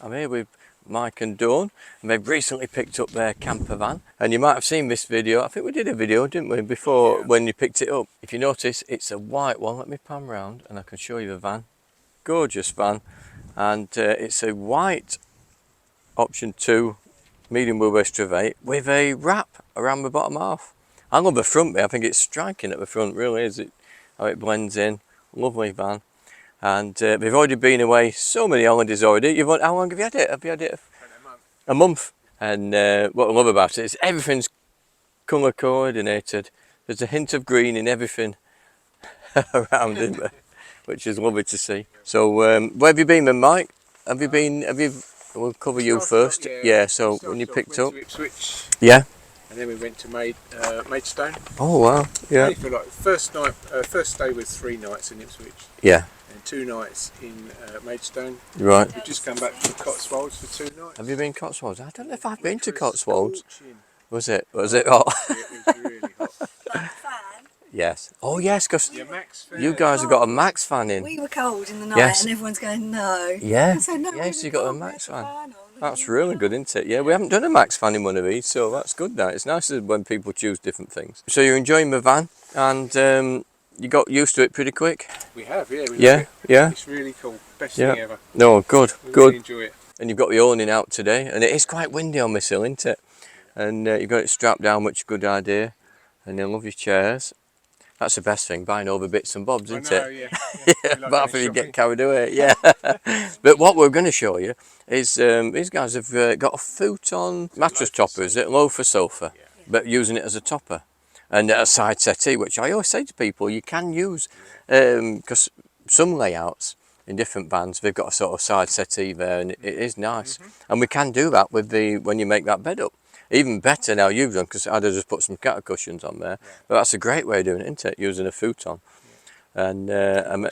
I'm here with Mike and Dawn, and they've recently picked up their camper van. And you might have seen this video. I think we did a video, didn't we, before when you picked it up. If you notice, it's a white one. Let me pan round and I can show you the van. Gorgeous van, and it's a white option 2 medium wheelbase Trouvaille with a wrap around the bottom half. I love the front bit. I think it's striking at the front, really, is it? How it blends in. Lovely van. And they've already been away so many holidays already. How long have you had it? Have you had it? A month. And what I love about it is everything's colour coordinated. There's a hint of green in everything around it, which is lovely to see. So where have you been then, Mike? We'll cover you first. Yeah, so when you picked up. Ipswich. Yeah. And then we went to Maidstone. Oh wow, yeah. For like first day was 3 nights in Ipswich. Yeah. And 2 nights in Maidstone. Right. We've just come back from Cotswolds for 2 nights. Have you been Cotswolds? I don't know if I've been to Cotswolds. Scorching. Was it hot? Yeah, it was really hot. Fan. Yes. Oh yes, because Yeah, MaxxFan. you guys have got a MaxxFan in. We were cold in the night, Yes. and everyone's going no. Yeah. I said, no, Yes, we you were got a cold, there's MaxxFan. fan on. That's really good, isn't it? Yeah, we haven't done a MaxxFan in one of these, so that's good now. It's nice when people choose different things. So you're enjoying the van, and you got used to it pretty quick? We have, yeah. We Yeah, love it. yeah. It's really cool. Best Yeah. thing ever. No, good, We good. really enjoy it. And you've got the awning out today, and it is quite windy on this hill, isn't it? And you've got it strapped down, which is a good idea. And then love your chairs. That's the best thing, buying all the bits and bobs, isn't it? Yeah. Yeah, We like but going after you shopping. get carried away, yeah. But what we're going to show you is these guys have got a futon mattress topper, is it? Loafer sofa, but using it as a topper. And a side settee, which I always say to people, you can use, because some layouts in different vans, they've got a sort of side settee there, and it is nice. And we can do that with when you make that bed up. Even better now you've done, because I'd have just put some cattle cushions on there. But that's a great way of doing it, isn't it? Using a futon. And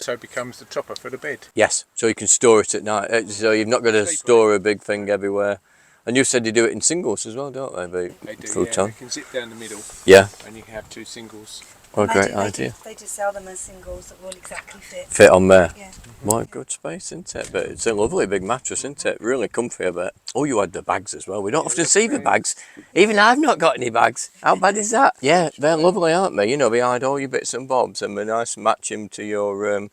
So it becomes the topper for the bed. yes, so you can store it at night. So you've not got to store a big thing everywhere. And you said you do it in singles as well, don't they? They do, futon. yeah. They can zip down the middle. Yeah. And you can have 2 singles. What a great Imagine idea. They just sell them as singles that will exactly fit. Fit on there. Yeah. What good space, isn't it? But it's a lovely big mattress, isn't it? Really comfy a bit. Oh, you had the bags as well. We don't often see the bags. Even I've not got any bags. How bad is that? Yeah, they're lovely, aren't they? You know, they hide all your bits and bobs, and they're nice matching to your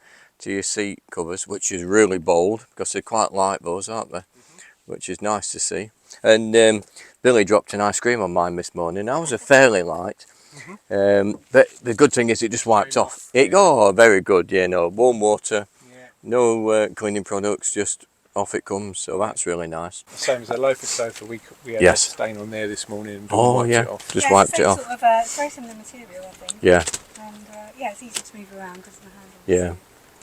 seat covers, which is really bold, because they're quite light, those, aren't they? Which is nice to see. And Billy dropped an ice cream on mine this morning. Ours are fairly light. But the good thing is it just wipes off. Very good, yeah, no, warm water, no cleaning products, just off it comes, so that's really nice. Same as the loafer sofa, we had a stain on there this morning and wiped it off. Just wiped it off. Sort of, it's very similar material, I think. Yeah. And yeah, it's easy to move around, doesn't the handle? Yeah,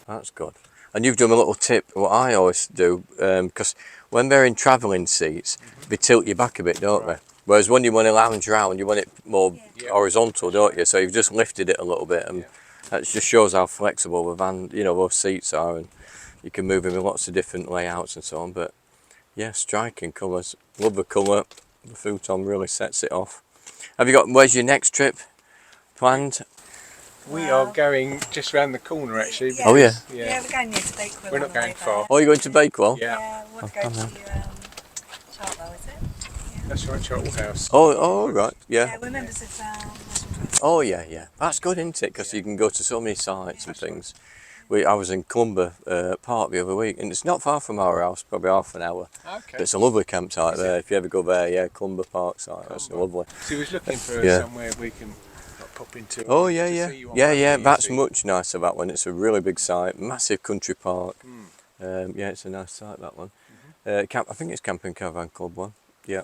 that's good. And you've done a little tip, what I always do, because when they're in travelling seats, they tilt you back a bit, don't they? Whereas when you want to lounge around, you want it more horizontal, don't you? So you've just lifted it a little bit, and that just shows how flexible the van, those seats are, and you can move them in lots of different layouts and so on. But yeah, striking colours. Love the colour. The futon really sets it off. Where's your next trip planned? We are going just round the corner, actually. Yeah. Oh yeah. Yeah, we're going near to Bakewell. We're not going far. Oh, you're going to Bakewell? Yeah. Yeah, we want to go to Trouvaille, is it? That's right, Chartwell House. Oh, right, yeah. Yeah, we're members of Oh yeah. That's good, isn't it? Because you can go to so many sites and things. I was in Clumber Park the other week, and it's not far from our house, probably half an hour. Okay. But it's a lovely campsite there. If you ever go there, yeah, Clumber Park site, that's lovely. So he was looking for somewhere we can pop into. Oh to yeah. see you on Yeah, Monday, that's you see. much nicer, that one. It's a really big site, massive country park. Yeah, it's a nice site, that one. I think it's Camping Caravan Club one, yeah.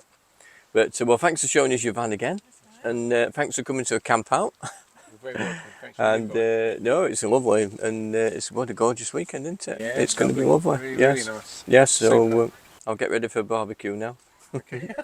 But well, thanks for showing us your van again, and thanks for coming to a camp out. You're very welcome. Thanks for And the invite. no, it's lovely, and it's what a gorgeous weekend, isn't it? Yeah, it's going to be lovely. lovely. Really, Yes, really nice. yes. So Super. I'll get ready for barbecue now. Okay.